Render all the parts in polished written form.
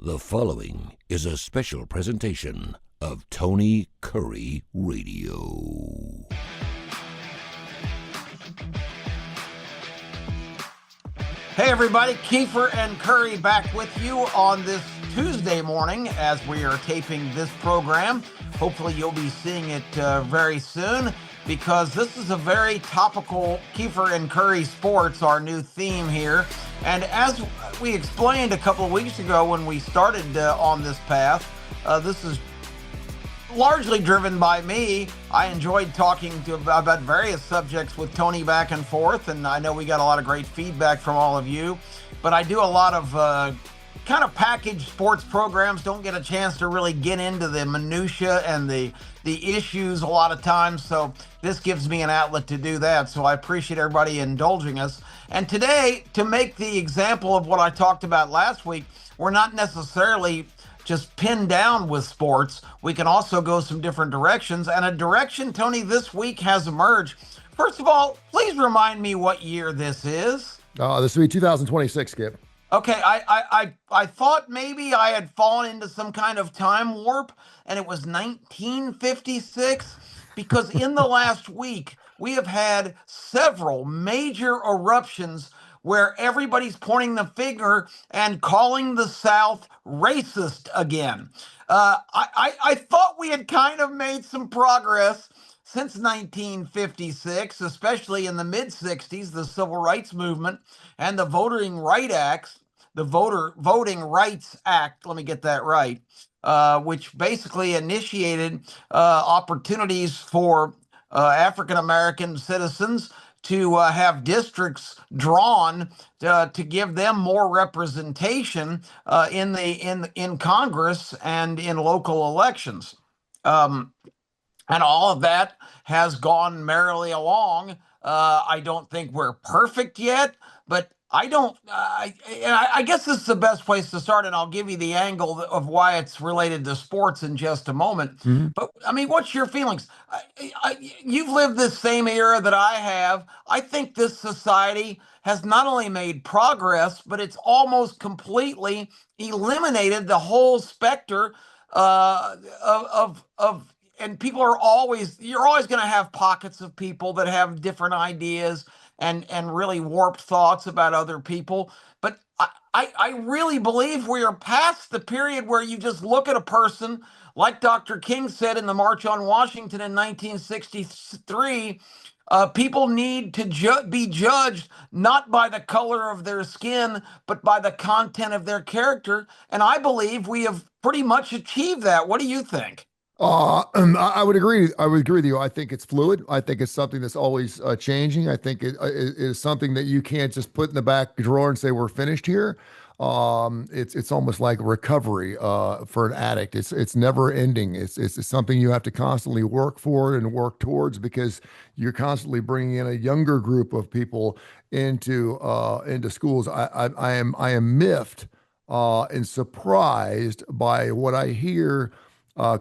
The following is a special presentation of Tony Kurre Radio. Hey everybody, Keefer and Kurre back with you on this Tuesday morning as we are taping this program. Hopefully you'll be seeing it very soon because this is a very topical Keefer and Kurre Sports, our new theme here. And as we explained a couple of weeks ago when we started on this path, this is largely driven by me. I enjoyed talking about various subjects with Tony back and forth, and I know we got a lot of great feedback from all of you. But I do a lot of kind of packaged sports programs, don't get a chance to really get into the minutia and the issues a lot of times. So this gives me an outlet to do that. So I appreciate everybody indulging us. And today, to make the example of what I talked about last week, we're not necessarily just pinned down with sports. We can also go some different directions. And a direction, Tony, this week has emerged. First of all, please remind me what year this is. This will be 2026, Skip. Okay, I thought maybe I had fallen into some kind of time warp and it was 1956 because in the last week, we have had several major eruptions where everybody's pointing the finger and calling the South racist again. I thought we had kind of made some progress since 1956, especially in the mid-60s, the Civil Rights Movement and the Voting Rights Act, let me get that right, which basically initiated opportunities for African-American citizens to have districts drawn to give them more representation in Congress and in local elections. And all of that has gone merrily along. I don't think we're perfect yet, but I guess this is the best place to start, and I'll give you the angle of why it's related to sports in just a moment. Mm-hmm. But, I mean, what's your feelings? You've lived this same era that I have. I think this society has not only made progress, but it's almost completely eliminated the whole specter and people you're always going to have pockets of people that have different ideas and really warped thoughts about other people. But I really believe we are past the period where you just look at a person, like Dr. King said in the March on Washington in 1963, people need to be judged not by the color of their skin, but by the content of their character. And I believe we have pretty much achieved that. What do you think? I would agree. I would agree with you. I think it's fluid. I think it's something that's always changing. I think it is something that you can't just put in the back drawer and say we're finished here. It's almost like recovery for an addict. It's never ending. It's something you have to constantly work for and work towards because you're constantly bringing in a younger group of people into schools. I am miffed and surprised by what I hear.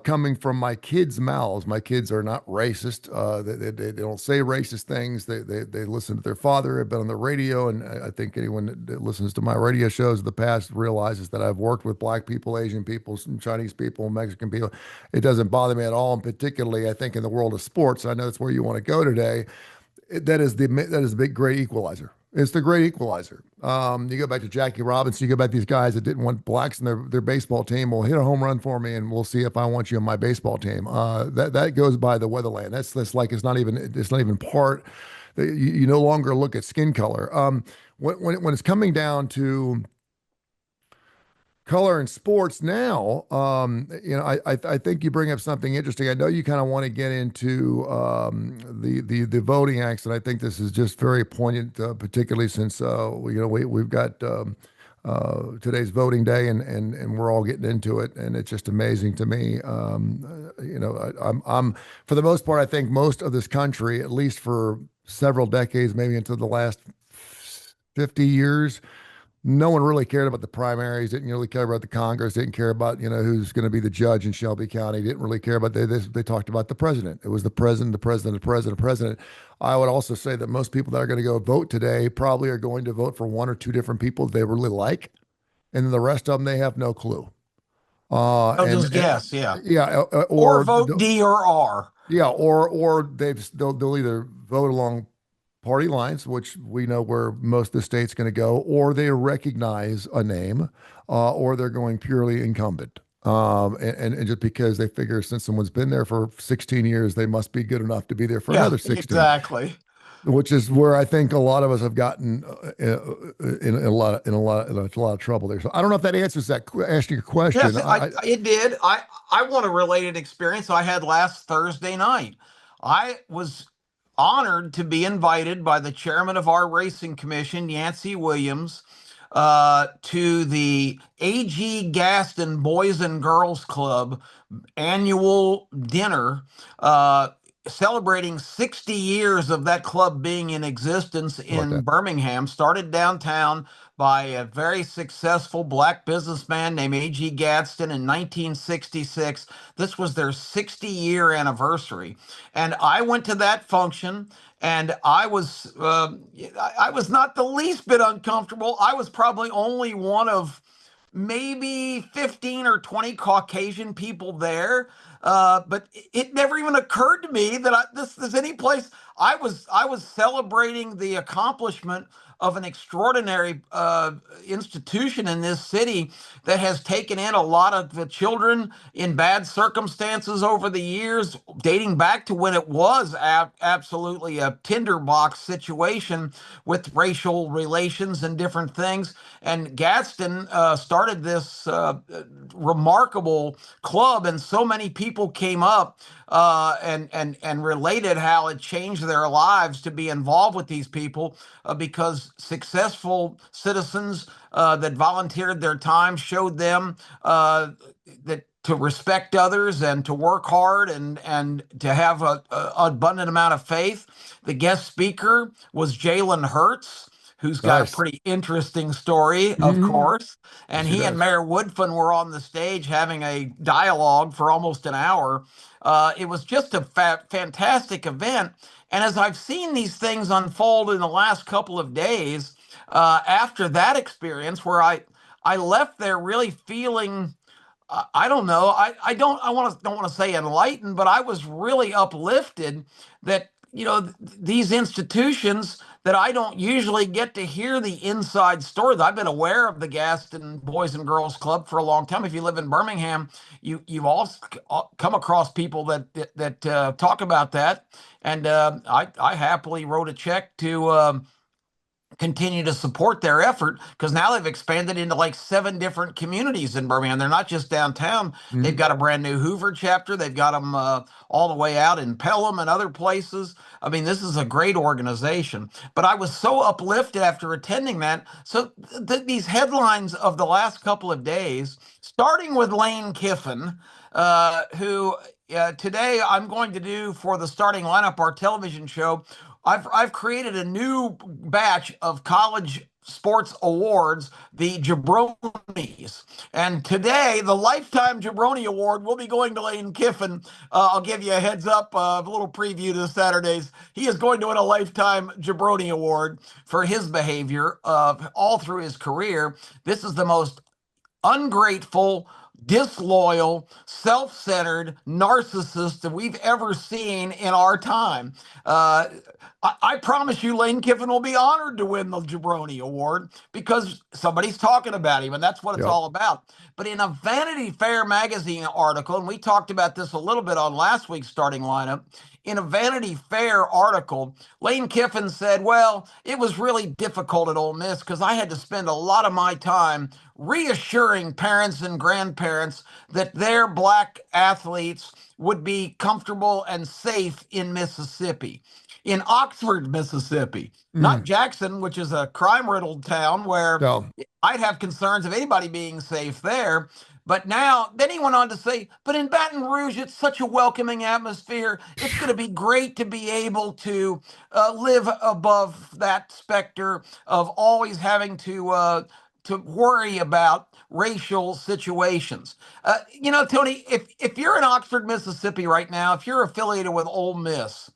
Coming from my kids' mouths. My kids are not racist. They don't say racist things. They listen to their father. I've been on the radio, and I think anyone that listens to my radio shows in the past realizes that I've worked with Black people, Asian people, some Chinese people, Mexican people. It doesn't bother me at all, and particularly I think in the world of sports, I know that's where you want to go today. That is the big great equalizer. It's the great equalizer. You go back to Jackie Robinson, you go back to these guys that didn't want blacks in their baseball team. Well, hit a home run for me, and we'll see if I want you on my baseball team. That goes by the Weatherland. That's like it's not even part. You no longer look at skin color. When it's coming down to color in sports now, I think you bring up something interesting. I know you kind of want to get into the voting acts, and I think this is just very poignant, particularly since we've got today's voting day, and we're all getting into it, and it's just amazing to me. I'm for the most part, I think most of this country, at least for several decades, maybe into the last 50 years. No one really cared about the primaries, didn't really care about the Congress, didn't care about, who's going to be the judge in Shelby County, didn't really care about, they talked about the president. It was the president. I would also say that most people that are going to go vote today probably are going to vote for one or two different people they really like. and then the rest of them they have no clue. I'll And just guess, yeah. yeah, Or vote D or R. yeah, or they'll either vote along party lines, which we know where most of the state's going to go, or they recognize a name, or they're going purely incumbent. And just because they figure since someone's been there for 16 years, they must be good enough to be there for Yeah, another 16, exactly. which is where I think a lot of us have gotten in a lot of trouble there. So I don't know if that answers that asking your question. Yes, it did. I want a related experience I had last Thursday night. I was honored to be invited by the chairman of our racing commission, Yancey Williams, to the A.G. Gaston Boys and Girls Club annual dinner, celebrating 60 years of that club being in existence How about in that? Birmingham. Started downtown by a very successful black businessman named A.G. Gadsden in 1966. This was their 60-year anniversary. And I went to that function, and I was not the least bit uncomfortable. I was probably only one of maybe 15 or 20 Caucasian people there. But it never even occurred to me that this is any place. I was celebrating the accomplishment of an extraordinary institution in this city that has taken in a lot of the children in bad circumstances over the years, dating back to when it was absolutely a tinderbox situation with racial relations and different things. And Gadsden started this remarkable club, and so many people came up and related how it changed their lives to be involved with these people, because successful citizens that volunteered their time showed them that to respect others and to work hard and to have a abundant amount of faith. The guest speaker was Jalen Hurts, who's got a Nice. pretty interesting story, of Hmm. course. Yes, And he he and does. Mayor Woodfin were on the stage having a dialogue for almost an hour. It was just a fantastic event. And as I've seen these things unfold in the last couple of days, after that experience, where I left there really feeling, I don't know. Don't want to say enlightened, but I was really uplifted that these institutions that I don't usually get to hear the inside stories. I've been aware of the Gaston Boys and Girls Club for a long time. If you live in Birmingham, you've also come across people that talk about that, and I happily wrote a check to. Continue to support their effort, because now they've expanded into like 7 different communities in Birmingham. They're not just downtown. They've Hmm. got a brand new Hoover chapter. They've got them all the way out in Pelham and other places. I mean, this is a great organization. But I was so uplifted after attending that. So these headlines of the last couple of days, starting with Lane Kiffin, who today I'm going to do for the starting lineup, our television show. I've created a new batch of college sports awards, the Jabronis. And today, the Lifetime Jabroni Award will be going to Lane Kiffin. I'll give you a heads up, a little preview to Saturdays. He is going to win a Lifetime Jabroni Award for his behavior all through his career. This is the most ungrateful, disloyal, self-centered narcissist that we've ever seen in our time. Uh, I promise you, Lane Kiffin will be honored to win the Jabroni Award because somebody's talking about him, and that's what it's Yep. all about. But in a Vanity Fair magazine article, and we talked about this a little bit on last week's starting lineup, in a Vanity Fair article, Lane Kiffin said, well, it was really difficult at Ole Miss because I had to spend a lot of my time reassuring parents and grandparents that their black athletes would be comfortable and safe in Mississippi. In Oxford, Mississippi, not Mm. Jackson, which is a crime-riddled town where So, I'd have concerns of anybody being safe there. But now, then he went on to say, but in Baton Rouge, it's such a welcoming atmosphere. It's going to be great to be able to live above that specter of always having to worry about racial situations. Tony, if you're in Oxford, Mississippi right now, if you're affiliated with Ole Miss,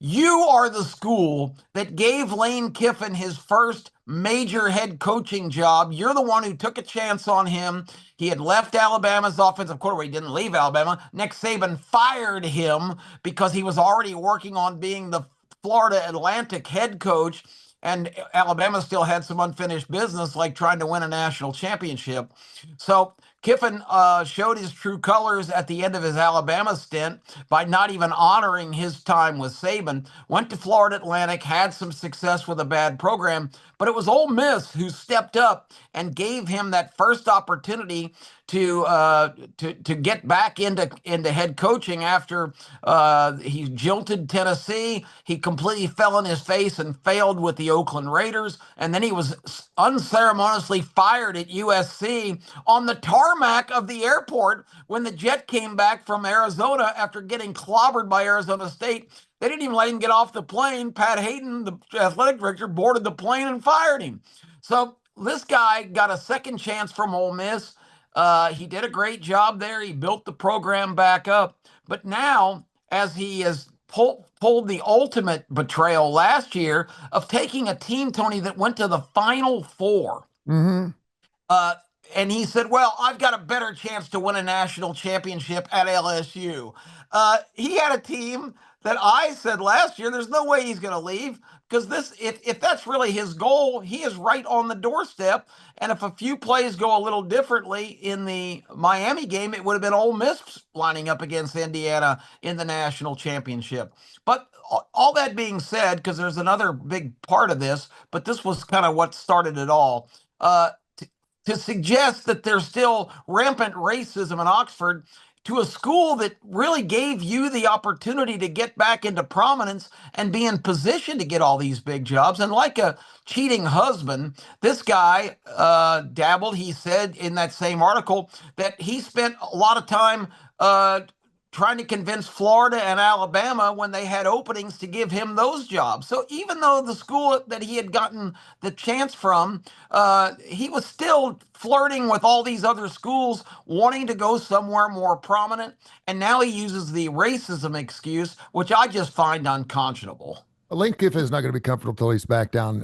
You are the school that gave Lane Kiffin his first major head coaching job. You're the one who took a chance on him. He had left Alabama's offensive coordinator. He didn't leave Alabama. Nick Saban fired him because he was already working on being the Florida Atlantic head coach. And Alabama still had some unfinished business, like trying to win a national championship. So Kiffin showed his true colors at the end of his Alabama stint by not even honoring his time with Saban. Went to Florida Atlantic, had some success with a bad program, but it was Ole Miss who stepped up and gave him that first opportunity to get back into head coaching after he jilted Tennessee. He completely fell on his face and failed with the Oakland Raiders, and then he was unceremoniously fired at USC on the tarmac of the airport when the jet came back from Arizona after getting clobbered by Arizona State. They didn't even let him get off the plane. Pat Hayden, the athletic director, boarded the plane and fired him. So this guy got a second chance from Ole Miss. He did a great job there. He built the program back up. But now, as he has pulled the ultimate betrayal last year of taking a team, Tony, that went to the Final Four. Mm-hmm. Uh, and he said, well, I've got a better chance to win a national championship at LSU. He had a team that I said last year, there's no way he's going to leave because if that's really his goal, he is right on the doorstep. And if a few plays go a little differently in the Miami game, it would have been Ole Miss lining up against Indiana in the national championship. But all that being said, because there's another big part of this, but this was kind of what started it all. To suggest that there's still rampant racism in Oxford to a school that really gave you the opportunity to get back into prominence and be in position to get all these big jobs. And like a cheating husband, this guy dabbled, he said in that same article, that he spent a lot of time trying to convince Florida and Alabama when they had openings to give him those jobs. So even though the school that he had gotten the chance from, he was still flirting with all these other schools, wanting to go somewhere more prominent. And now he uses the racism excuse, which I just find unconscionable. Lane Kiffin is not going to be comfortable until he's back down,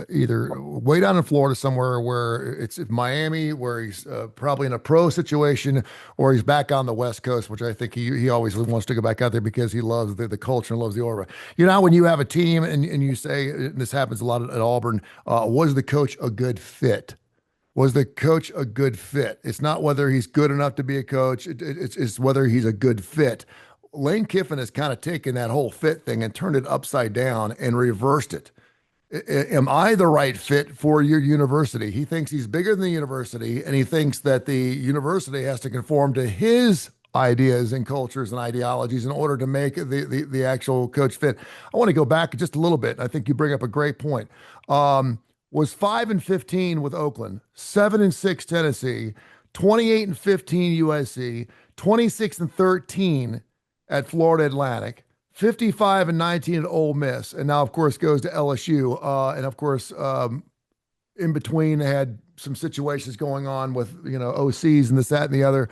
either way down in Florida somewhere where it's Miami, where he's probably in a pro situation, or he's back on the West Coast, which I think he always wants to go back out there because he loves the culture and loves the aura. You know, when you have a team and you say, and this happens a lot at Auburn, was the coach a good fit? Was the coach a good fit? It's not whether he's good enough to be a coach. It's whether he's a good fit. Lane Kiffin has kind of taken that whole fit thing and turned it upside down and reversed it. Am I the right fit for your university? He thinks he's bigger than the university, and he thinks that the university has to conform to his ideas and cultures and ideologies in order to make the actual coach fit. I want to go back just a little bit. I think you bring up a great point. Was 5-15 with Oakland, 7-6 Tennessee, 28-15 USC, 26-13 at Florida Atlantic, 55-19 at Ole Miss, and now, of course, goes to LSU. And of course, in between, they had some situations going on with OCs and this, that, and the other.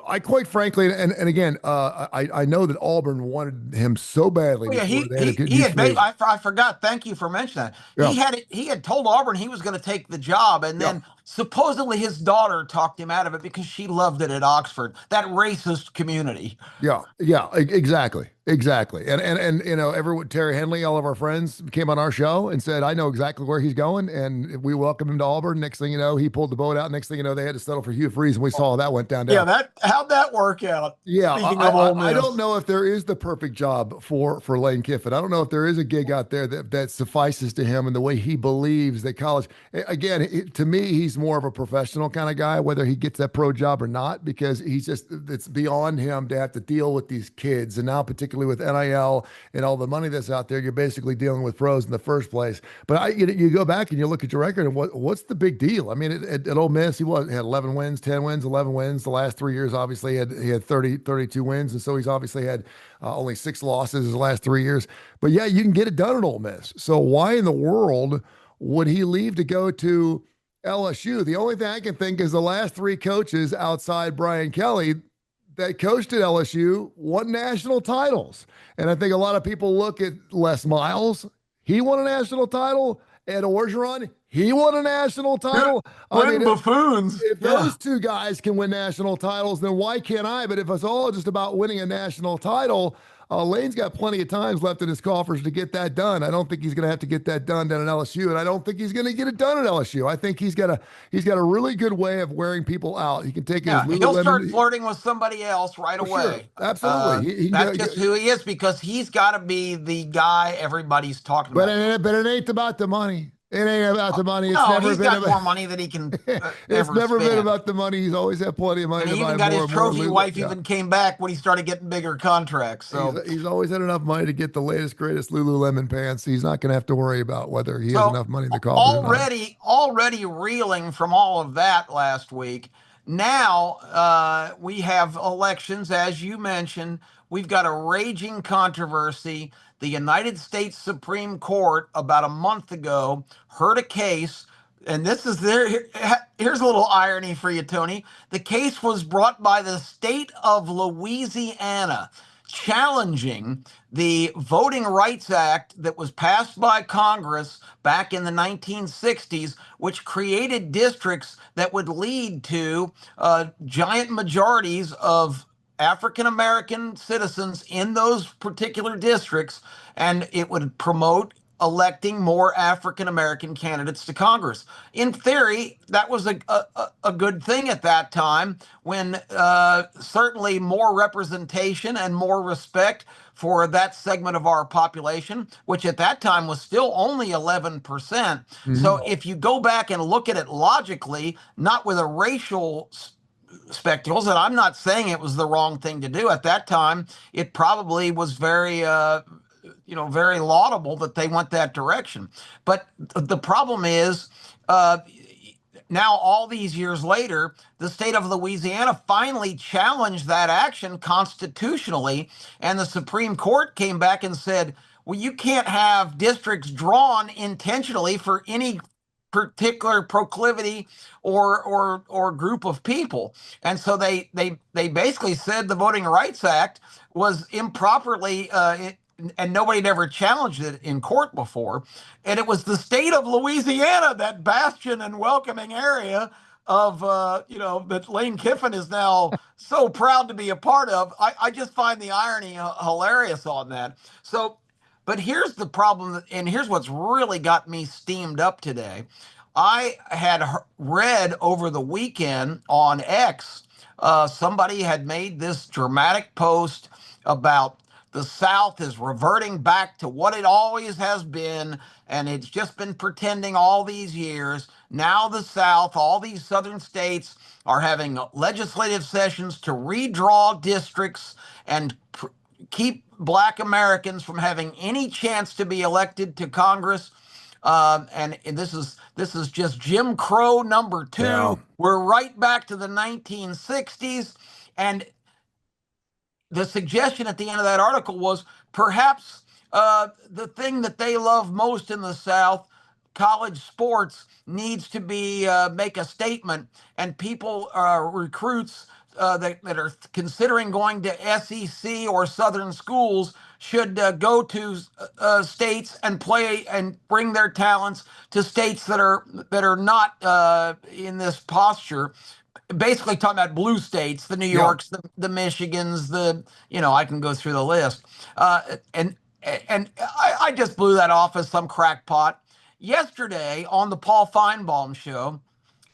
I quite frankly, and again, I know that Auburn wanted him so badly. Oh, yeah, he had made. I forgot. Thank you for mentioning that. Yeah. He had told Auburn he was going to take the job, and then supposedly his daughter talked him out of it because she loved it at Oxford, that racist community. Yeah, exactly. And everyone, Terry Henley, all of our friends came on our show and said, I know exactly where he's going, and we welcomed him to Auburn. Next thing you know, he pulled the boat out. Next thing you know, they had to settle for Hugh Freeze, and we saw how that went down. Yeah, how'd that work out? Yeah, I don't know if there is the perfect job for Lane Kiffin. I don't know if there is a gig out there that suffices to him and the way he believes that college. Again, to me, he's more of a professional kind of guy, whether he gets that pro job or not, because it's beyond him to have to deal with these kids. And now, particularly with NIL and all the money that's out there, you're basically dealing with pros in the first place. But you go back and you look at your record and what's the big deal? I mean, at Ole Miss, he had 11 wins, 10 wins, 11 wins. The last 3 years, obviously, he had 32 wins. And so he's obviously had only 6 losses his last 3 years. But yeah, you can get it done at Ole Miss. So why in the world would he leave to go to LSU? The only thing I can think is the last 3 coaches outside Brian Kelly, that coached at LSU won national titles. And I think a lot of people look at Les Miles. He won a national title. Ed Orgeron, he won a national title. I Twin mean, buffoons. if Yeah. those two guys can win national titles, then why can't I? But if it's all just about winning a national title, Lane's got plenty of times left in his coffers to get that done. I don't think he's going to have to get that done down at LSU, and I don't think he's going to get it done at LSU. I think he's got a really good way of wearing people out. He can take his Yeah, he'll start Lululemon. flirting with somebody else right For sure, away. absolutely. He can That's go, just who he is because he's got to be the guy everybody's talking about. but it ain't about the money. It ain't about the money. It's No, never he's been got about. more money than he can It's ever never been spend. about the money. He's always had plenty of money And to he buy even got more his and more trophy Lulu. wife Yeah. even came back when he started getting bigger contracts. So He's always had enough money to get the latest, greatest Lululemon pants. He's not going to have to worry about whether he has So enough money in the coffers or not. already reeling from all of that last week. Now we have elections, as you mentioned. We've got a raging controversy. The United States Supreme Court about a month ago heard a case, and this is there. Here's a little irony for you, Tony. The case was brought by the state of Louisiana, challenging the Voting Rights Act that was passed by Congress back in the 1960s, which created districts that would lead to giant majorities of African American citizens in those particular districts, and it would promote electing more African American candidates to Congress. In theory, that was a good thing at that time when certainly more representation and more respect for that segment of our population, which at that time was still only 11%. So Mhm. if you go back and look at it logically, not with a racial spectacles, and I'm not saying it was the wrong thing to do at that time. It probably was very very laudable that they went that direction. But the problem is, now all these years later, the state of Louisiana finally challenged that action constitutionally, and the Supreme Court came back and said, well, you can't have districts drawn intentionally for any particular proclivity or group of people. And so they basically said the Voting Rights Act was improperly and nobody had ever challenged it in court before. And it was the state of Louisiana, that bastion and welcoming area of that Lane Kiffin is now so proud to be a part of. I just find the irony hilarious on that. So, but here's the problem, and here's what's really got me steamed up today. I had read over the weekend on X, somebody had made this dramatic post about the South is reverting back to what it always has been, and it's just been pretending all these years. Now the South, all these southern states, are having legislative sessions to redraw districts and keep Black Americans from having any chance to be elected to Congress. And this is just Jim Crow number two. Yeah. We're right back to the 1960s, and the suggestion at the end of that article was perhaps the thing that they love most in the South, college sports, needs to be make a statement, and people, recruits that are considering going to SEC or Southern schools should go to states and play and bring their talents to states that are not in this posture, basically talking about blue states, the New Yeah. Yorks, the Michigans, I can go through the list. And I just blew that off as some crackpot. Yesterday on the Paul Feinbaum show,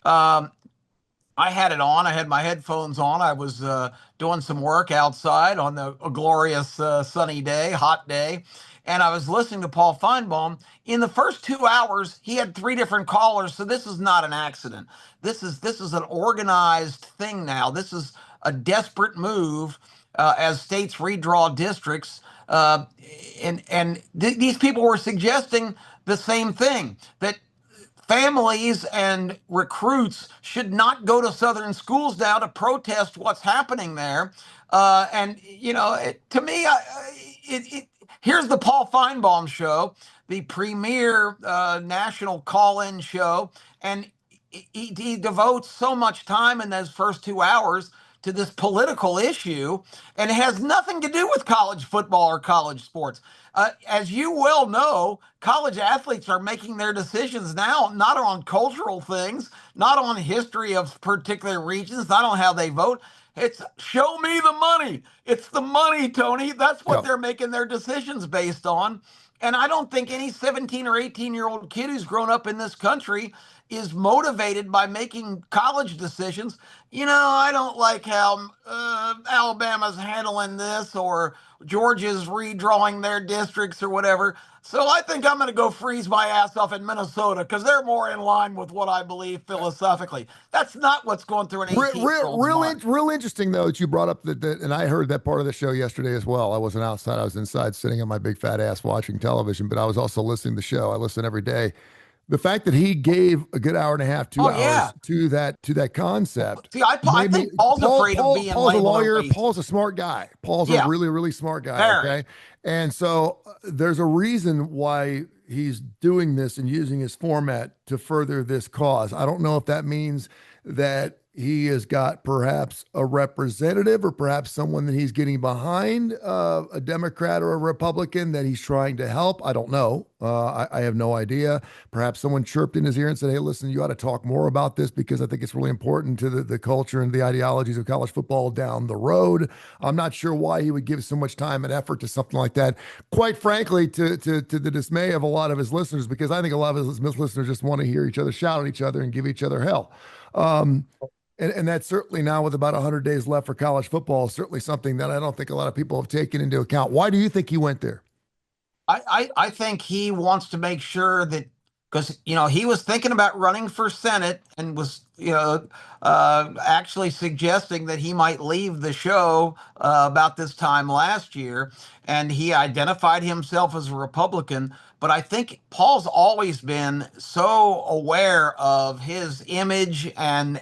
um, I had it on. I had my headphones on. I was doing some work outside on a glorious sunny day, hot day. And I was listening to Paul Feinbaum. In the first 2 hours, he had three different callers. So this is not an accident. This is an organized thing now. This is a desperate move as states redraw districts. These people were suggesting the same thing, that families and recruits should not go to Southern schools now to protest what's happening there. To me, here's the Paul Feinbaum show, the premier national call-in show, and he devotes so much time in those first 2 hours to this political issue, and it has nothing to do with college football or college sports. As you well know, college athletes are making their decisions now not on cultural things, not on history of particular regions, not on how they vote. It's show me the money. It's the money, Tony. That's what Yeah. they're making their decisions based on. And I don't think any 17 or 18-year-old kid who's grown up in this country is motivated by making college decisions. I don't like how Alabama's handling this, or Georgia's redrawing their districts or whatever. So I think I'm going to go freeze my ass off in Minnesota because they're more in line with what I believe philosophically. That's not what's going through an 18-year-old's mind. Real interesting though that you brought up that, and I heard that part of the show yesterday as well. I wasn't outside; I was inside, sitting on my big fat ass watching television. But I was also listening to the show. I listen every day. The fact that he gave a good hour and a half, 2 Oh, hours yeah. to that concept. See, I think Paul's afraid of being Paul's a labeled lawyer. racist. Paul's a smart guy. Paul's a Yeah. really, really smart guy. Very. Okay. And so there's a reason why he's doing this and using his format to further this cause. I don't know if that means that he has got perhaps a representative or perhaps someone that he's getting behind, a Democrat or a Republican that he's trying to help. I don't know. I have no idea. Perhaps someone chirped in his ear and said, hey, listen, you ought to talk more about this because I think it's really important to the culture and the ideologies of college football down the road. I'm not sure why he would give so much time and effort to something like that, quite frankly, to the dismay of a lot of his listeners, because I think a lot of his listeners just want to hear each other shout at each other and give each other hell. And that's certainly now with about 100 days left for college football, certainly something that I don't think a lot of people have taken into account. Why do you think he went there? I think he wants to make sure that, because he was thinking about running for Senate and was actually suggesting that he might leave the show about this time last year, and he identified himself as a Republican. But I think Paul's always been so aware of his image and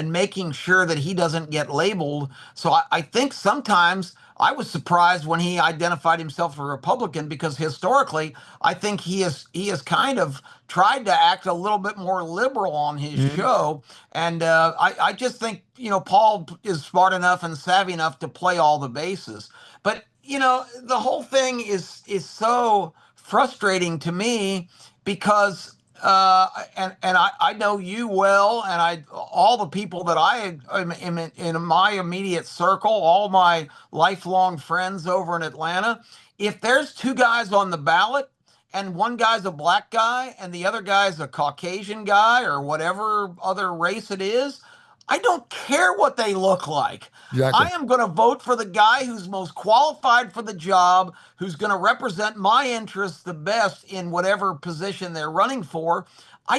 making sure that he doesn't get labeled. So I think sometimes I was surprised when he identified himself as a Republican, because historically I think he has kind of tried to act a little bit more liberal on his show. And I just think Paul is smart enough and savvy enough to play all the bases. But the whole thing is so frustrating to me because I know you well, and all the people that I am in my immediate circle, all my lifelong friends over in Atlanta. If there's two guys on the ballot and one guy's a black guy and the other guy's a Caucasian guy or whatever other race it is, I don't care what they look like. Exactly. I am going to vote for the guy who's most qualified for the job, who's going to represent my interests the best in whatever position they're running for. I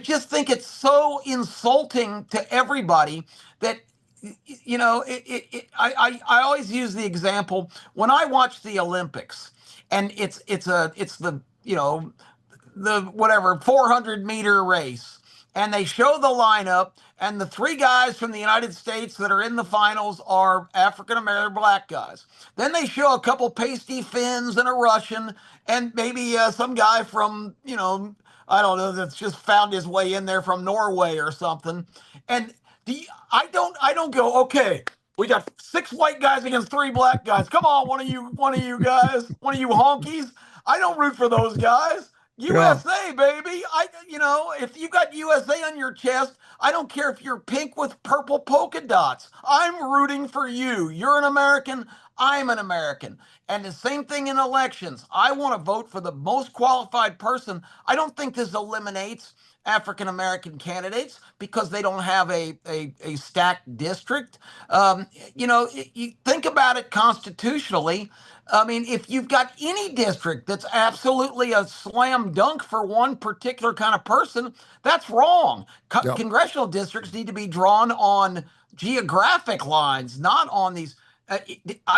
just think it's so insulting to everybody that, I always use the example when I watch the Olympics, and it's the, the whatever 400-meter race, and they show the lineup, and the three guys from the United States that are in the finals are African American black guys. Then they show a couple pasty Finns and a Russian, and maybe some guy from, I don't know, that's just found his way in there from Norway or something. And I don't go, okay, we got 6 white guys against 3 black guys. Come on, one of you guys, one of you honkies. I don't root for those guys. USA, baby. If you got USA on your chest, I don't care if you're pink with purple polka dots. I'm rooting for you. You're an American. I'm an American. And the same thing in elections. I want to vote for the most qualified person. I don't think this eliminates African American candidates because they don't have a stacked district. You think about it constitutionally. I mean, if you've got any district that's absolutely a slam dunk for one particular kind of person, that's wrong. Yep. Congressional districts need to be drawn on geographic lines, not on these. I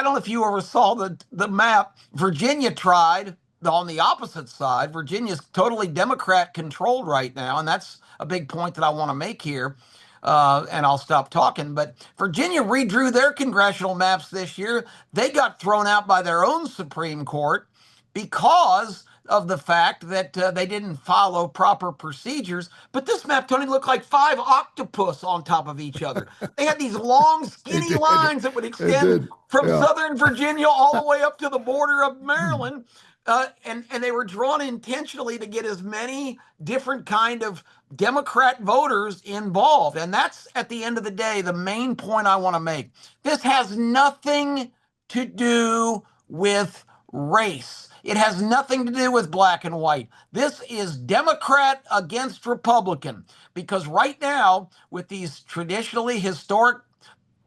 don't know if you ever saw the map. Virginia tried on the opposite side. Virginia's totally Democrat controlled right now, and that's a big point that I want to make here. And I'll stop talking. But Virginia redrew their congressional maps this year. They got thrown out by their own Supreme Court because of the fact that they didn't follow proper procedures. But this map, Tony, looked like 5 octopus on top of each other. They had these long, It skinny did. lines that would It extend did. from Yeah. southern Virginia all the way up to the border of Maryland. And they were drawn intentionally to get as many different kind of Democrat voters involved. And that's, at the end of the day, the main point I want to make. This has nothing to do with race. It has nothing to do with black and white. This is Democrat against Republican, because right now, with these traditionally historic,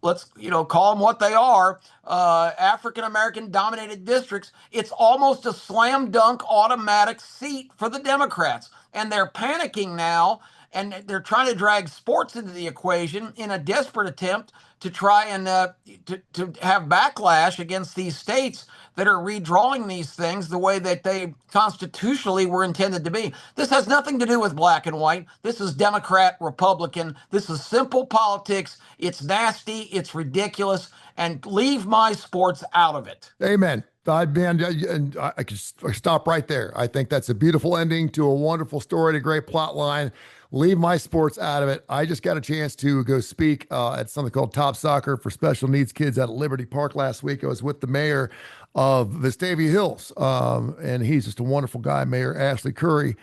let's call them what they are, African American dominated districts, it's almost a slam dunk automatic seat for the Democrats. And they're panicking now, and they're trying to drag sports into the equation in a desperate attempt to try and to have backlash against these states that are redrawing these things the way that they constitutionally were intended to be. This has nothing to do with black and white. This is Democrat, Republican. This is simple politics. It's nasty. It's ridiculous. And leave my sports out of it. Amen. And I could stop right there. I think that's a beautiful ending to a wonderful story, a great plot line. Leave my sports out of it. I just got a chance to go speak at something called Top Soccer for special needs kids at Liberty Park last week. I was with the mayor of Vestavia Hills, and he's just a wonderful guy, Mayor Ashley Kurre.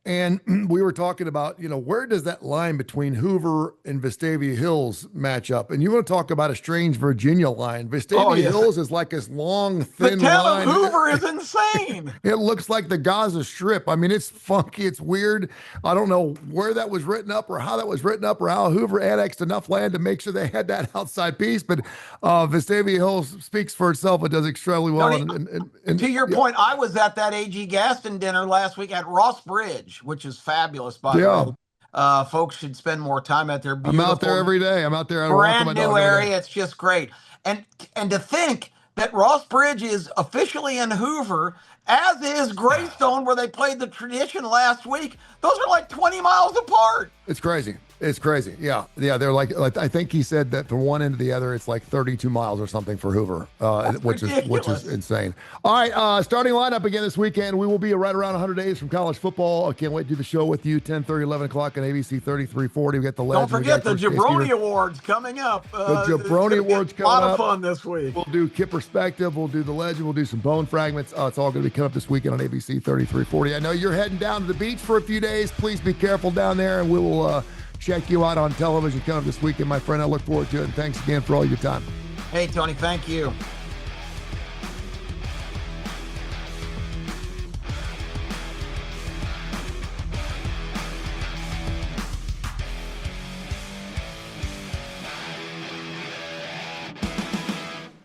And we were talking about, where does that line between Hoover and Vestavia Hills match up? And you want to talk about a strange Virginia line. Vestavia Hills is like this long, thin the town line. of Hoover is insane. It looks like the Gaza Strip. I mean, it's funky. It's weird. I don't know where that was written up or how that was written up or how Hoover annexed enough land to make sure they had that outside piece. But Vestavia Hills speaks for itself. It does extremely well. And to your point, I was at that A.G. Gaston dinner last week at Ross Bridge, which is fabulous, by the way. Folks should spend more time out there. I'm out there every day. I'm out there. Brand new area. It's just great. And to think that Ross Bridge is officially in Hoover, as is Greystone, where they played the tradition last week. Those are like 20 miles apart. It's crazy. It's crazy. Yeah. They're like I think he said that from one end to the other, it's like 32 miles or something for Hoover, which is insane. All right. Starting lineup again this weekend. We will be right around 100 days from college football. I can't wait to do the show with you. 10:30, 11 o'clock on ABC 3340. We got the legend. Don't forget the Jabroni Awards coming up. The Jabroni Awards coming up. A lot of fun this week. We'll do Kip Perspective. We'll do the legend. We'll do some bone fragments. It's all going to be coming up this weekend on ABC 3340. I know you're heading down to the beach for a few days. Please be careful down there, and we will check you out on television coming up this weekend, my friend. I look forward to it. And thanks again for all your time. Hey, Tony, thank you.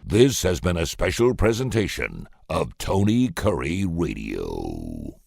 This has been a special presentation of Tony Kurre Radio.